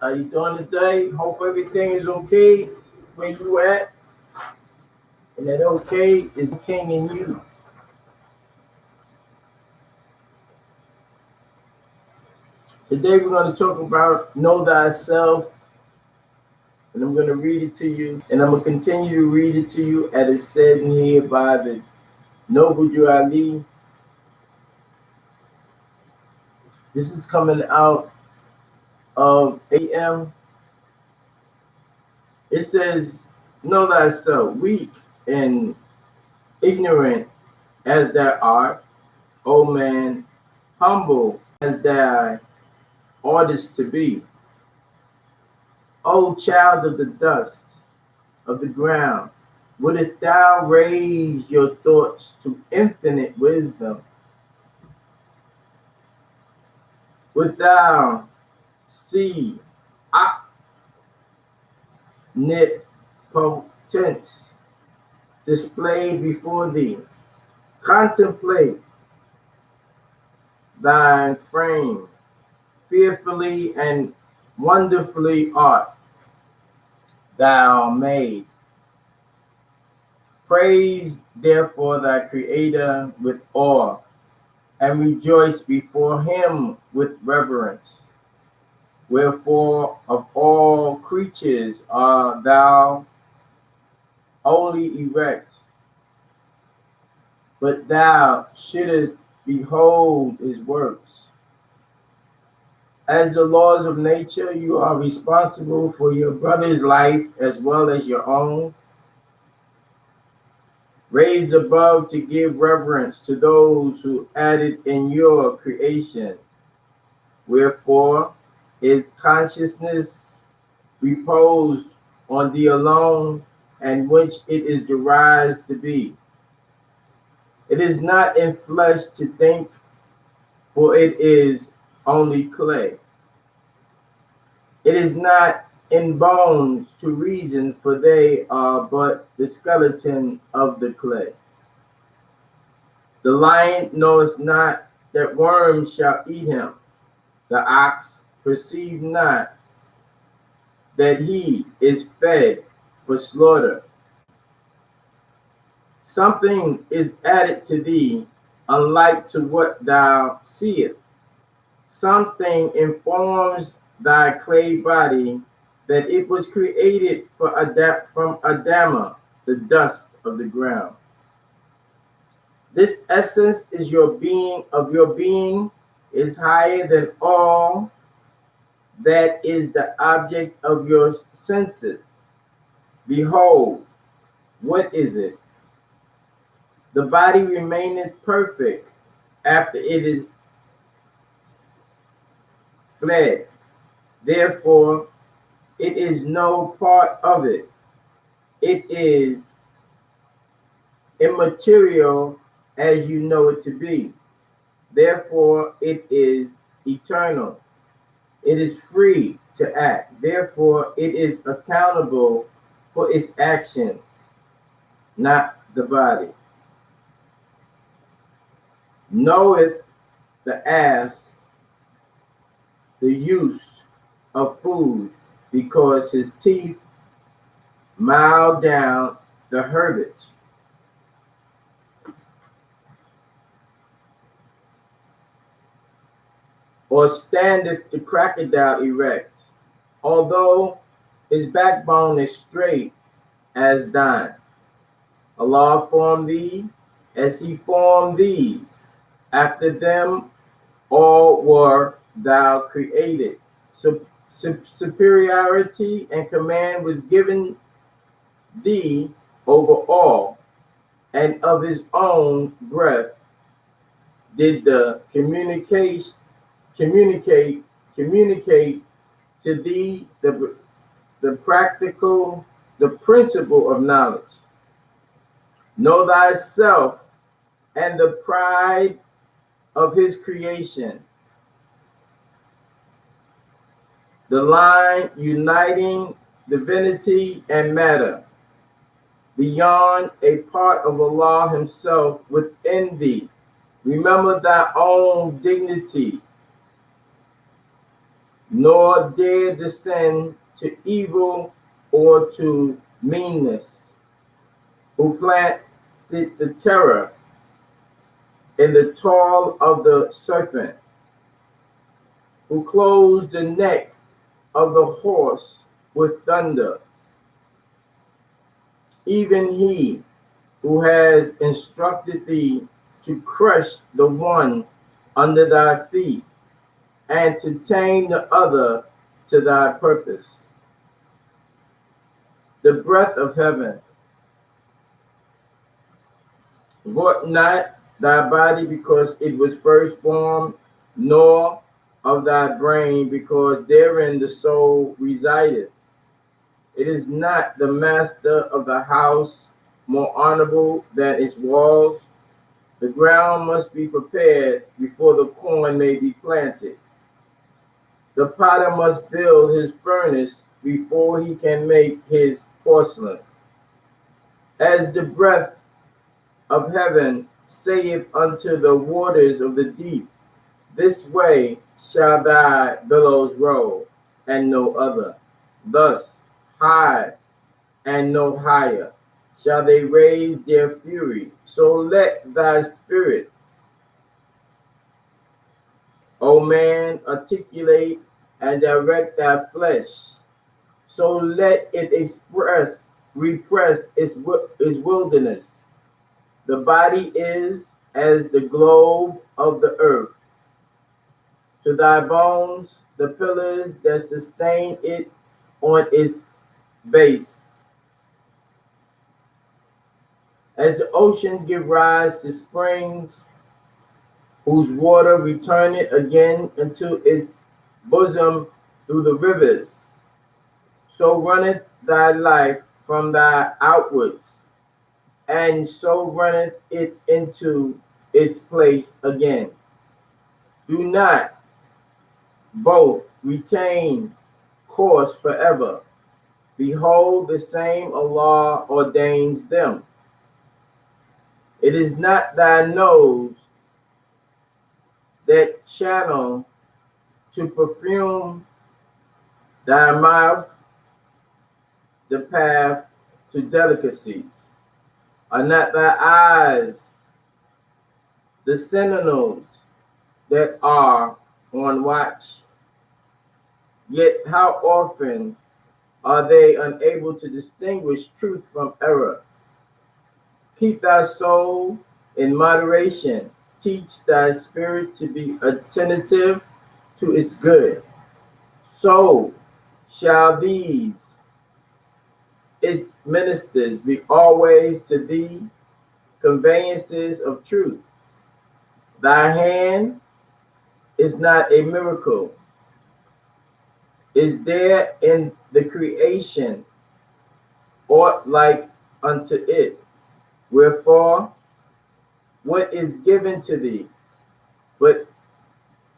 How you doing today? Hope everything is okay where you at, and that okay is king in you. Today we're going to talk about know thyself, and I'm going to read it to you, and I'm going to continue to read it to you as it's said in here by the Noble Drew Ali. This is coming out of P.I.M.P. It says, know thyself, weak and ignorant as thou art, O man, humble as thou oughtest to be. O child of the dust of the ground, wouldst thou raise your thoughts to infinite wisdom? Wilt thou see omnipotence displayed before thee? Contemplate thine frame, fearfully and wonderfully art thou made. Praise therefore thy Creator with awe, and rejoice before him with reverence. Wherefore of all creatures art thou only erect, but thou shouldest behold his works. As the laws of nature, you are responsible for your brother's life as well as your own. Raised above to give reverence to those who added in your creation. Wherefore is consciousness reposed on thee alone, and which it is derived to be. It is not in flesh to think, for it is only clay. It is not in bones to reason, for they are but the skeleton of the clay. The lion knoweth not that worms shall eat him. The ox perceive not that he is fed for slaughter. Something is added to thee, unlike to what thou seest. Something informs thy clay body that it was created from Adama, the dust of the ground. This essence is your being is higher than all that is the object of your senses. Behold, what is it? The body remaineth perfect after it is fled. Therefore, it is no part of it. It is immaterial as you know it to be. Therefore, it is eternal. It is free to act. Therefore, it is accountable for its actions, not the body. Knoweth the ass the use of food, because his teeth mow down the herbage. Or standeth the crocodile erect, although his backbone is straight as thine. Allah formed thee as he formed these. After them all were thou created. Superiority and command was given thee over all, and of his own breath did the communicate to thee the principle of knowledge. Know thyself and the pride of his creation, the line uniting divinity and matter, beyond a part of Allah himself within thee. Remember thy own dignity. nor dare descend to evil or to meanness, who planted the terror in the tail of the serpent, who closed the neck of the horse with thunder, even he who has instructed thee to crush the one under thy feet, and to tame the other to thy purpose. The breath of heaven wrought not thy body because it was first formed, nor of thy brain because therein the soul resideth. It is not the master of the house more honorable than its walls? The ground must be prepared before the corn may be planted. The potter must build his furnace before he can make his porcelain. As the breath of heaven saith unto the waters of the deep, this way shall thy billows roll, and no other. Thus high and no higher shall they raise their fury. So let thy spirit, O man, articulate and direct thy flesh. So let it repress its wilderness. The body is as the globe of the earth. To thy bones, the pillars that sustain it on its base. As the ocean give rise to springs, whose water returneth again into its bosom through the rivers, so runneth thy life from thy outwards, and so runneth it into its place again. Do not both retain course forever? Behold, the same Allah ordains them. It is not thy nose that channel to perfume thy mouth the path to delicacies. Are not thy eyes the sentinels that are on watch? Yet how often are they unable to distinguish truth from error? Keep thy soul in moderation. Teach thy spirit to be attentive to its good. So shall these its ministers be always to thee conveyances of truth. Thy hand is not a miracle. Is there in the creation aught like unto it? Wherefore, what is given to thee, but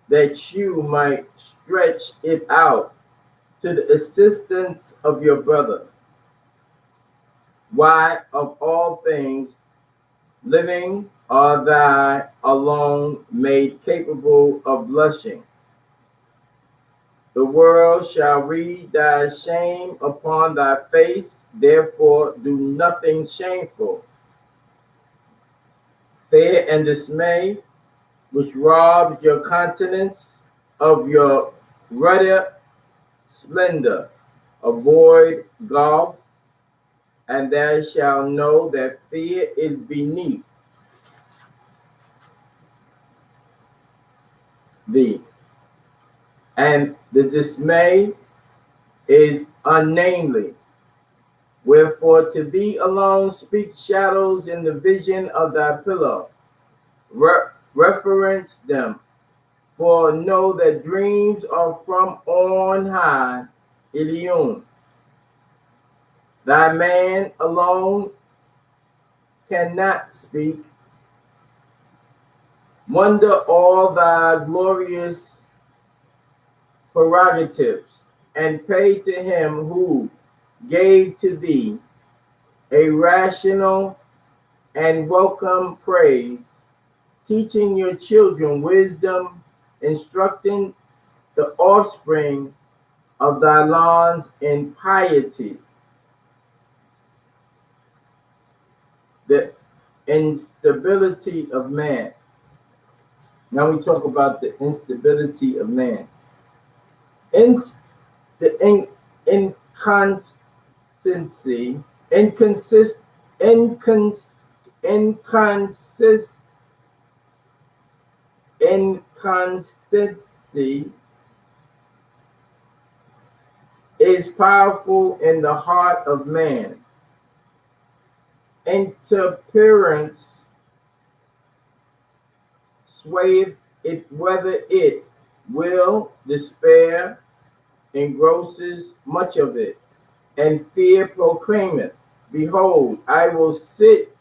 that you might stretch it out to the assistance of your brother? Why, of all things living, are thy alone made capable of blushing? The world shall read thy shame upon thy face, therefore do nothing shameful. Fear and dismay, which robbed your countenance of your ruddy splendor, avoid golf, and thou shalt know that fear is beneath thee, and the dismay is unnamely. Wherefore to thee alone speak shadows in the vision of thy pillow. Reference them, for know that dreams are from on high, Ilion. Thy man alone cannot speak. Wonder all thy glorious prerogatives, and pay to him who gave to thee a rational and welcome praise, teaching your children wisdom, instructing the offspring of thy lawns in piety, the instability of man. Now we talk about the instability of man. In, the inconsistency, inconsist, incons, inconsist, inconsistency is powerful in the heart of man. Intemperance swayeth it whether it will, despair engrosses much of it, and fear proclaimeth, behold, I will sit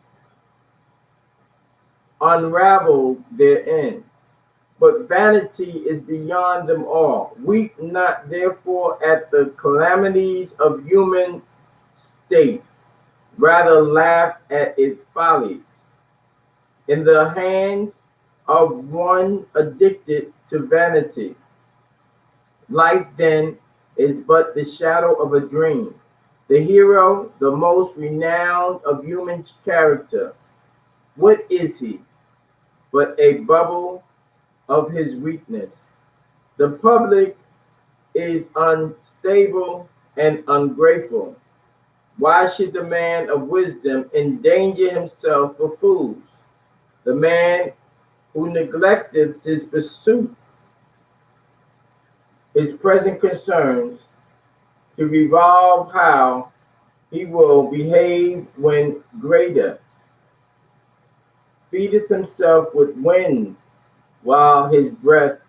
unraveled therein. But vanity is beyond them all. Weep not therefore at the calamities of human state, rather laugh at its follies. In the hands of one addicted to vanity, life then is but the shadow of a dream. The hero, the most renowned of human character, what is he but a bubble of his weakness? The public is unstable and ungrateful. Why should the man of wisdom endanger himself for fools? The man who neglecteth his pursuit, his present concerns, to revolve how he will behave when greater, feedeth himself with wind while his breath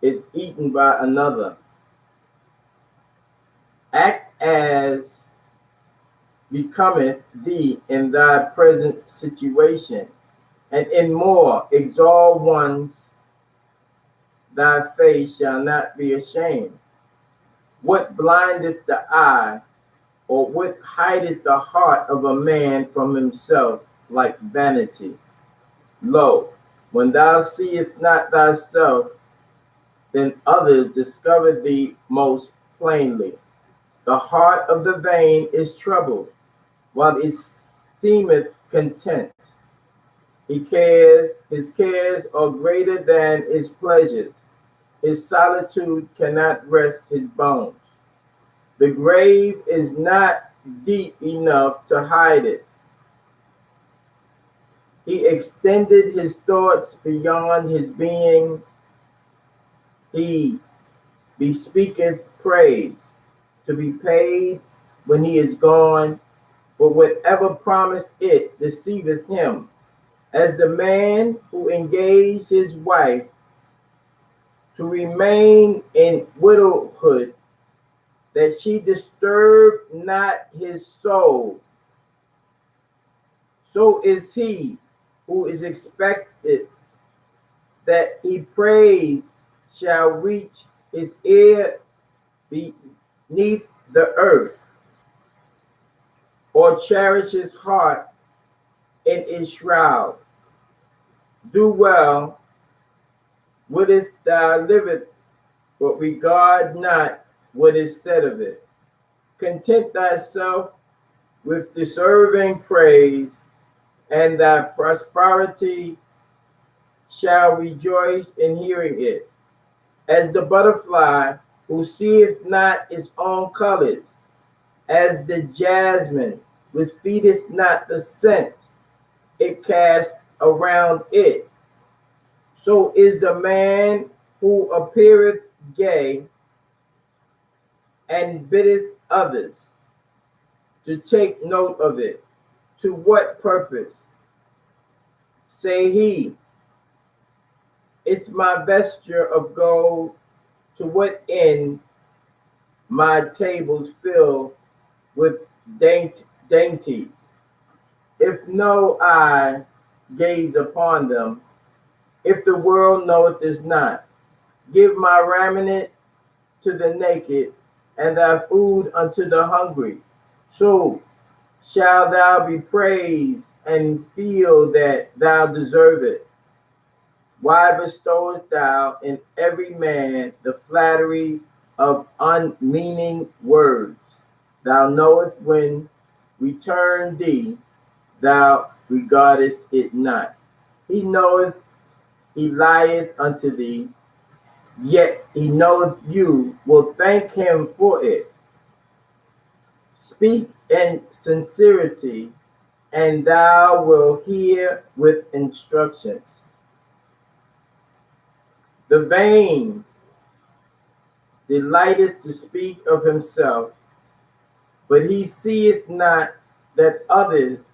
is eaten by another. Act as becometh thee in thy present situation, and in more exalt ones, thy face shall not be ashamed. What blindeth the eye, or what hideth the heart of a man from himself like vanity? Lo, when thou seest not thyself, then others discover thee most plainly. The heart of the vain is troubled, while it seemeth content. His cares are greater than his pleasures. His solitude cannot rest his bones. The grave is not deep enough to hide it. He extended his thoughts beyond his being. He bespeaketh praise to be paid when he is gone, but whatever promised it deceiveth him. As the man who engaged his wife to remain in widowhood, that she disturb not his soul, so is he who is expected that he praise shall reach his ear beneath the earth, or cherish his heart in its shroud. Do well, wouldst thou liveth, but regard not what is said of it. Content thyself with deserving praise, and thy prosperity shall rejoice in hearing it. As the butterfly who seeth not its own colors, as the jasmine which feedeth not the scent it casts around it, so is the man who appeareth gay and biddeth others to take note of it. To what purpose? Say he, it's my vesture of gold. To what end my tables fill with dainties? If no eye gaze upon them, if the world knoweth this not, give my raiment to the naked, and thy food unto the hungry. So shall thou be praised and feel that thou deserve it. Why bestowest thou in every man the flattery of unmeaning words? Thou knowest when we turn thee, thou regardest it not. He knoweth he lieth unto thee, yet he knoweth you will thank him for it. Speak in sincerity, and thou wilt hear with instructions. The vain delighteth to speak of himself, but he seeth not that others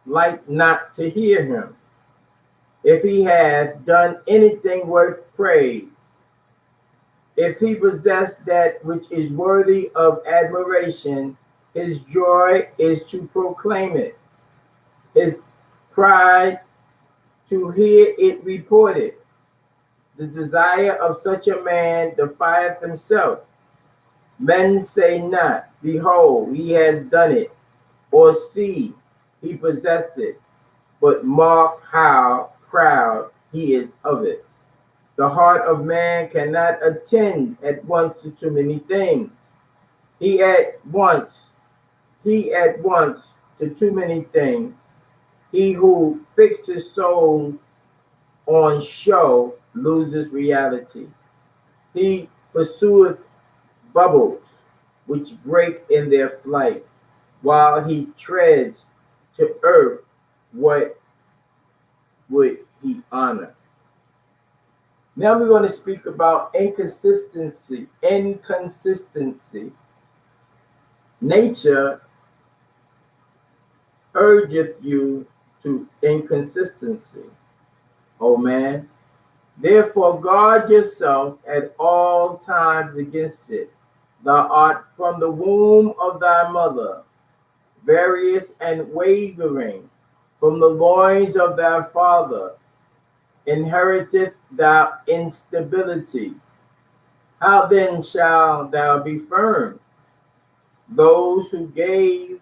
like not to hear him. If he hath done anything worth praise, if he possess that which is worthy of admiration, his joy is to proclaim it, his pride to hear it reported. The desire of such a man defieth himself. Men say not, behold, he has done it, or see, he possessed it, but mark how proud he is of it. The heart of man cannot attend at once to too many things. He at once, he at once to too many things. He who fixes souls on show loses reality. He pursueth bubbles which break in their flight, while he treads to earth what would he honor. Now we're going to speak about inconsistency. Inconsistency. Nature urgeth you to inconsistency, O man. Therefore guard yourself at all times against it. Thou art from the womb of thy mother, various and wavering, from the loins of thy father, inheriteth thou instability. How then shalt thou be firm? Those who gave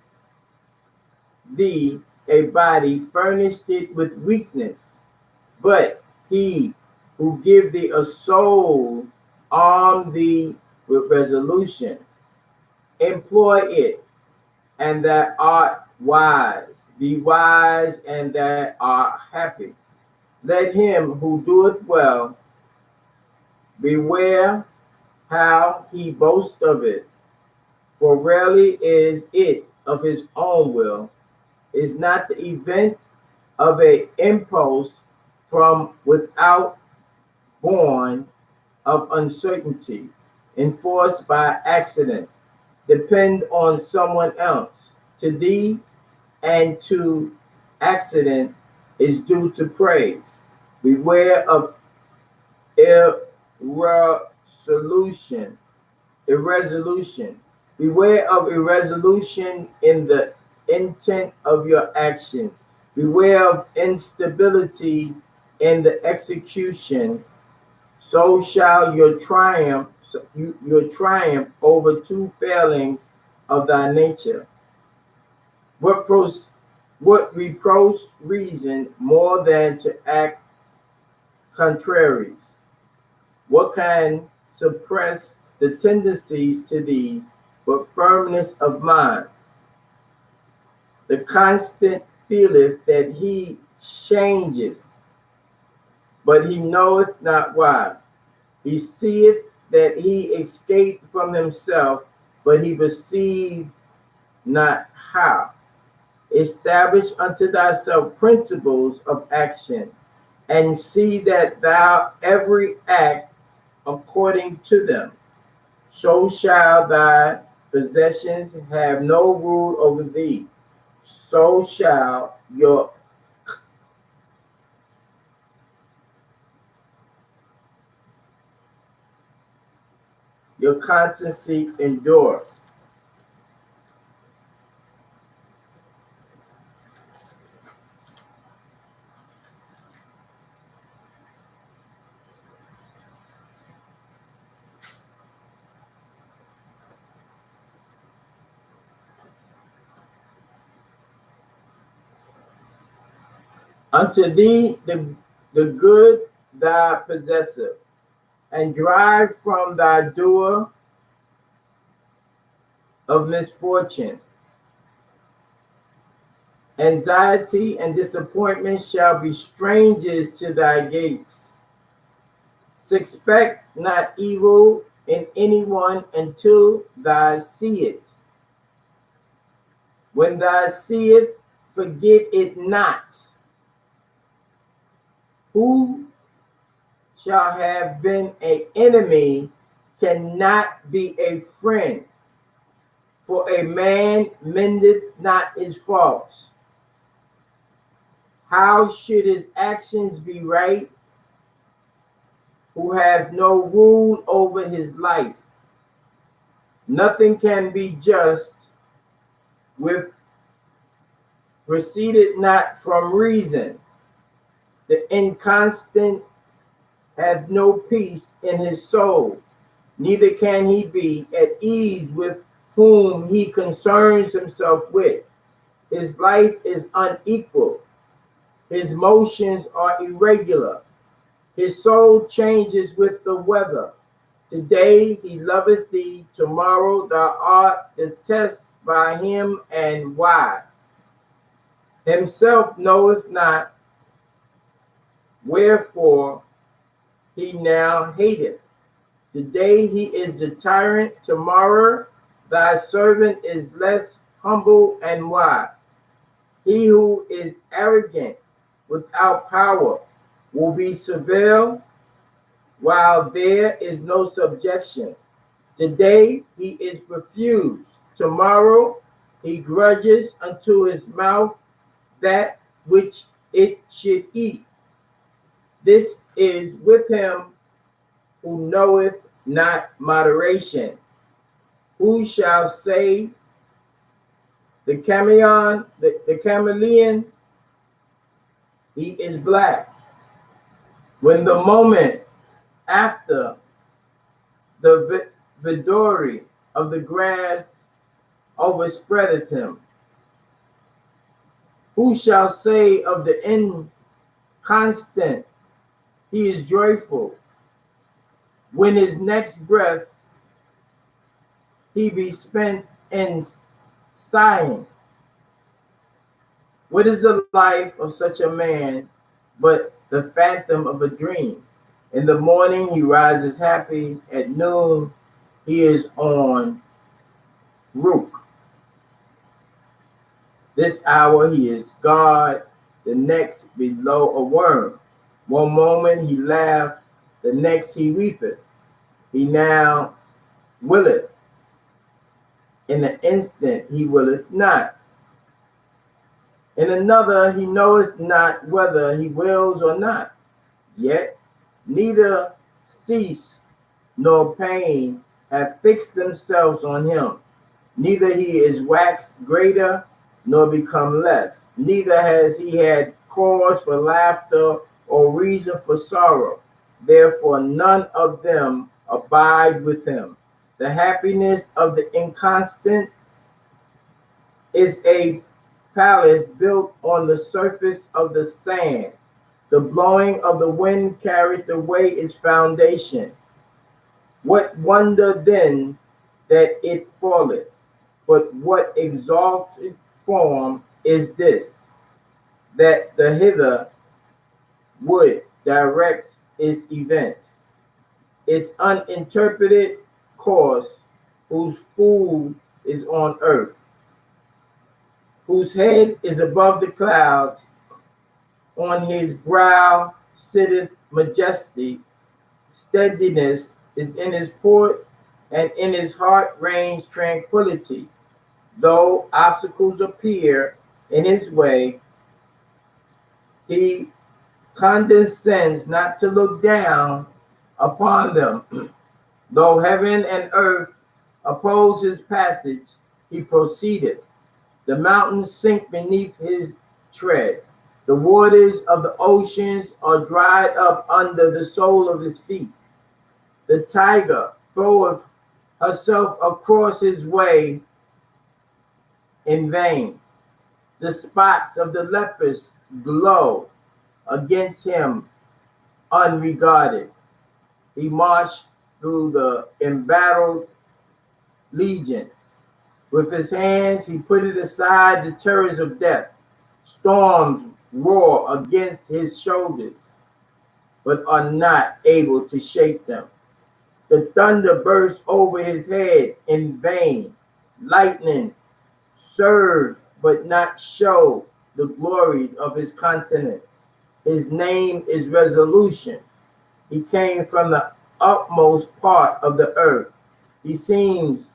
thee a body furnished it with weakness, but he who give thee a soul arm thee with resolution. Employ it, and that art wise. Be wise, and that art happy. Let him who doeth well beware how he boasts of it, for rarely is it of his own will, is not the event of a impulse from without, born of uncertainty, enforced by accident, depend on someone else. To thee and to accident is due to praise. Beware of irresolution. Irresolution. Beware of irresolution in the intent of your actions. Beware of instability in the execution. So shall your triumph over two failings of thy nature. What pros, what reproach reason more than to act contraries? What can suppress the tendencies to these, but firmness of mind? The constant feeleth that he changes, but he knoweth not why. He seeth that he escaped from himself, but he perceived not how. Establish unto thyself principles of action, and see that thou every act according to them. So shall thy possessions have no rule over thee. So shall your constancy endure. Unto thee the good thy possessor, and drive from thy doer of misfortune. Anxiety and disappointment shall be strangers to thy gates. Suspect not evil in anyone until thou see it. When thou see it, forget it not. Who shall have been an enemy cannot be a friend, for a man mendeth not his faults. How should his actions be right, who has no rule over his life? Nothing can be just with proceeded not from reason. The inconstant hath no peace in his soul, neither can he be at ease with whom he concerns himself with. His life is unequal, his motions are irregular, his soul changes with the weather. Today he loveth thee, tomorrow thou art detested by him, and why? Himself knoweth not, wherefore he now hateth. Today he is the tyrant, tomorrow thy servant is less humble, and why? He who is arrogant without power will be severe, while there is no subjection. Today he is profuse, tomorrow he grudges unto his mouth that which it should eat. This is with him who knoweth not moderation. Who shall say the chameleon, he is black, when the moment after the verdure of the grass overspreadeth him? Who shall say of the inconstant, he is joyful, when his next breath he be spent in sighing? What is the life of such a man but the phantom of a dream? In the morning he rises happy, at noon he is on rook. This hour he is God, the next below a worm. One moment he laugheth, the next he weepeth. He now willeth, in an instant he willeth not. In another he knoweth not whether he wills or not. Yet neither cease nor pain have fixed themselves on him. Neither he is waxed greater nor become less. Neither has he had cause for laughter or reason for sorrow. Therefore none of them abide with him. The happiness of the inconstant is a palace built on the surface of the sand. The blowing of the wind carrieth away its foundation. What wonder then that it falleth? But what exalted form is this, that the hither wood directs its events, its uninterpreted course, whose food is on earth, whose head is above the clouds, on his brow sitteth majesty, steadiness is in his port, and in his heart reigns tranquility. Though obstacles appear in his way, he condescends not to look down upon them. Though heaven and earth oppose his passage, he proceedeth. The mountains sink beneath his tread. The waters of the oceans are dried up under the sole of his feet. The tiger throweth herself across his way in vain. The spots of the leopards glow against him unregarded. He marched through the embattled legions. With his hands, he put it aside the terrors of death. Storms roar against his shoulders, but are not able to shake them. The thunder bursts over his head in vain. Lightning serve but not show the glories of his countenance. His name is resolution. He came from the utmost part of the earth. He sees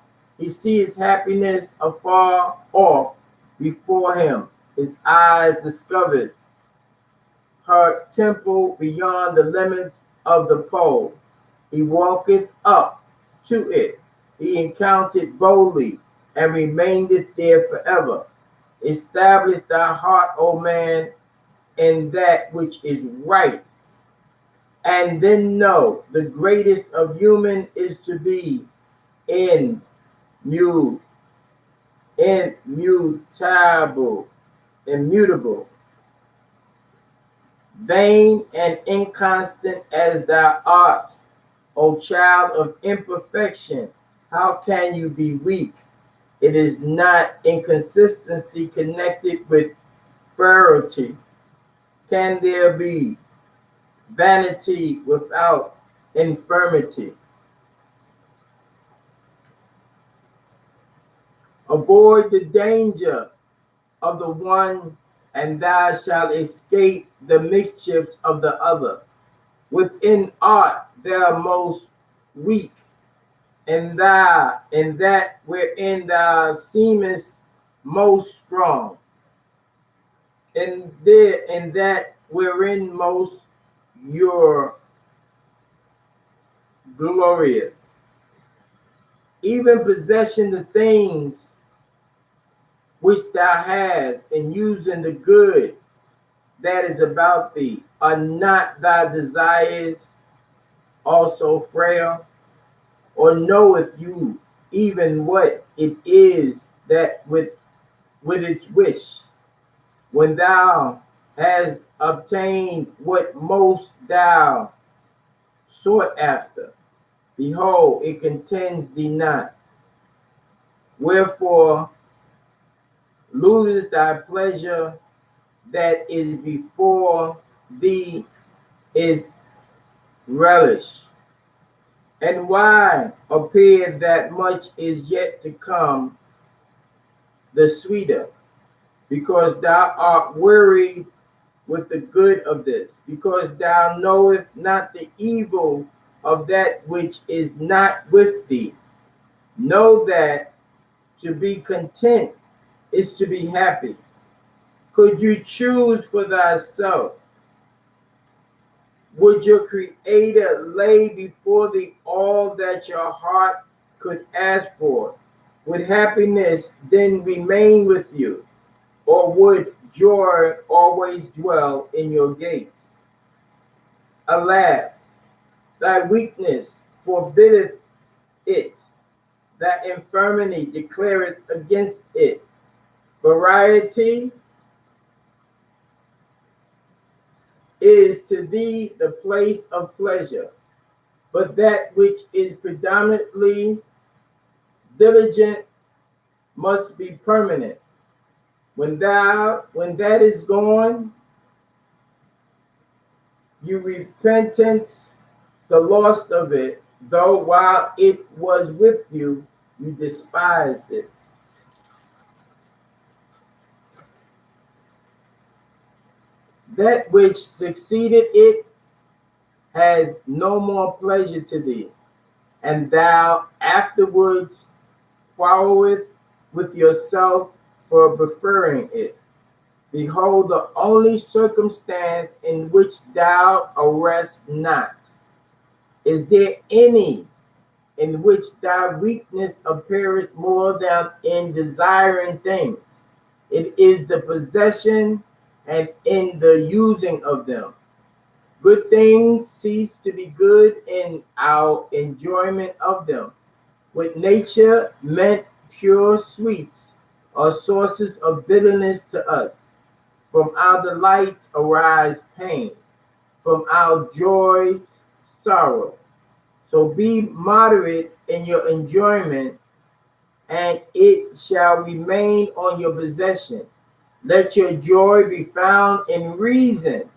happiness afar off before him. His eyes discovered her temple beyond the limits of the pole. He walketh up to it. He encountered boldly and remained there forever. Establish thy heart, O man, in that which is right, and then know the greatest of human is to be in immutable, immutable, vain and inconstant as thou art, O child of imperfection. How can you be weak? It is not inconsistency connected with frailty. Can there be vanity without infirmity? Avoid the danger of the one, and thou shalt escape the mischiefs of the other. Within art thou most weak, and that wherein thou seemest most strong, and that wherein most you're glorious. Even possession the things which thou hast, and using the good that is about thee, are not thy desires also frail? Or knoweth you even what it is that with its wish, when thou hast obtained what most thou sought after, behold, it contents thee not. Wherefore losest thy pleasure that is before thee is relish. And why appear that much is yet to come the sweeter? Because thou art wearied with the good of this, because thou knowest not the evil of that which is not with thee. Know that to be content is to be happy. Could you choose for thyself, would your Creator lay before thee all that your heart could ask for? Would happiness then remain with you, or would joy always dwell in your gates? Alas, thy weakness forbiddeth it, thy infirmity declareth against it. Variety is to thee the place of pleasure, but that which is predominantly diligent must be permanent. When that is gone, you repentance the loss of it, though while it was with you, you despised it. That which succeeded it has no more pleasure to thee, and thou afterwards quarreleth with yourself for preferring it. Behold, the only circumstance in which thou arrest not. Is there any in which thy weakness appeareth more than in desiring things? It is the possession and in the using of them. Good things cease to be good in our enjoyment of them. With nature meant pure sweets are sources of bitterness to us. From our delights arise pain. from our joy, sorrow. So be moderate in your enjoyment, and it shall remain on your possession. Let your joy be found in reason,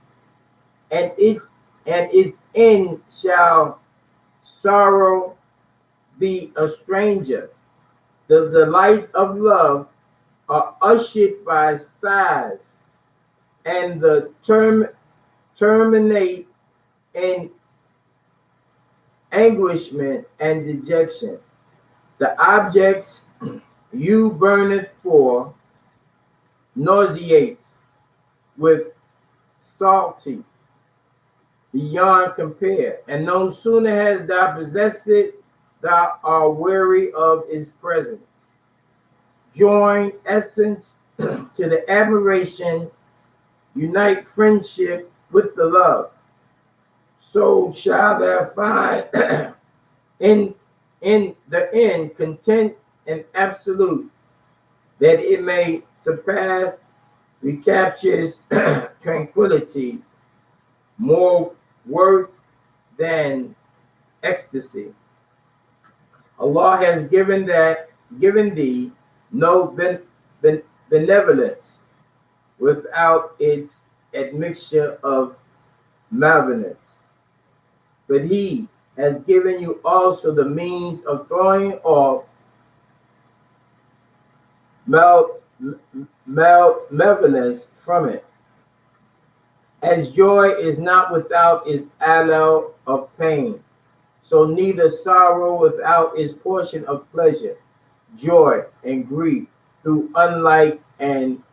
and its end shall sorrow be a stranger. The delight of love are ushered by sighs, and the terminate in anguishment and dejection. The objects you burneth for nauseates with salty beyond compare, and no sooner hast thou possessed it, thou art weary of its presence. Join essence to the admiration, unite friendship with the love. So shall thou find in the end content and absolute, that it may surpass, recaptures tranquility, more worth than ecstasy. Allah has given thee no benevolence without its admixture of malevolence, but He has given you also the means of throwing off malevolence from it. As joy is not without its alloy of pain, so neither sorrow without its portion of pleasure. Joy and grief, through unlike and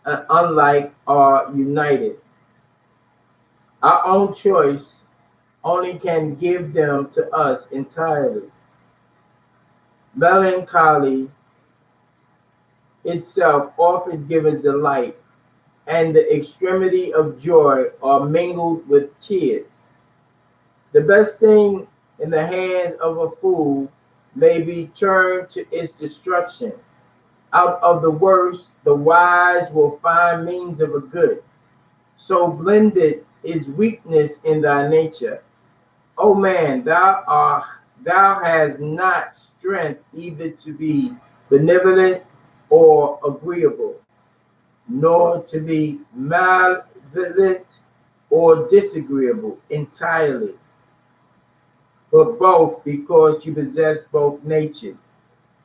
unlike, are united. Our own choice only can give them to us entirely. Melancholy itself often gives delight, and the extremity of joy are mingled with tears. The best thing in the hands of a fool may be turned to its destruction. Out of the worst, the wise will find means of a good. So blended is weakness in thy nature. O man, thou hast not strength either to be benevolent or agreeable, nor to be malevolent or disagreeable entirely, but both, because you possess both natures.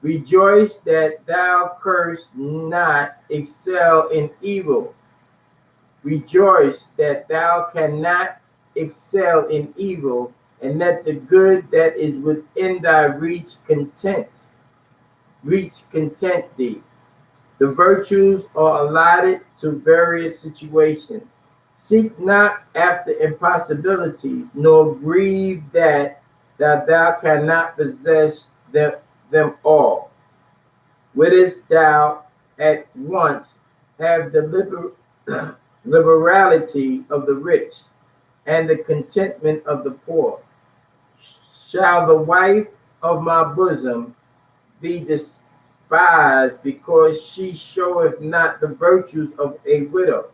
Rejoice that thou curse not excel in evil. Rejoice that thou cannot excel in evil, and let the good that is within thy reach content thee. The virtues are allotted to various situations. Seek not after impossibilities, nor grieve that thou cannot possess them all. Wouldst thou at once have the liberality of the rich and the contentment of the poor? Shall the wife of my bosom be despised because she showeth not the virtues of a widow?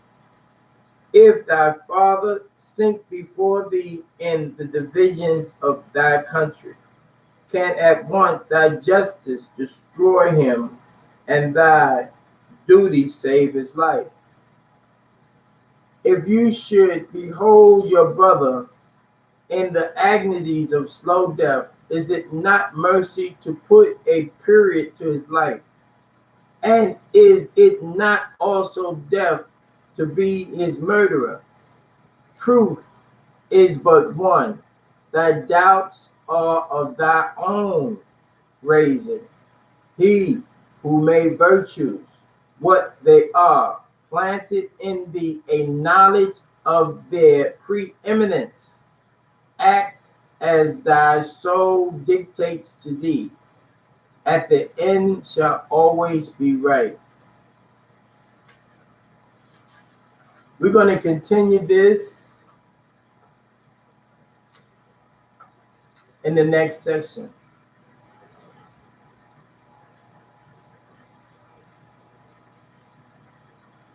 If thy father sink before thee in the divisions of thy country, can at once thy justice destroy him, and thy duty save his life? If you should behold your brother in the agonies of slow death, is it not mercy to put a period to his life? And is it not also death to be his murderer? Truth is but one. Thy doubts are of thy own raising. He who made virtues what they are, planted in thee a knowledge of their preeminence. Act as thy soul dictates to thee. At the end shall always be right. We're going to continue this in the next section.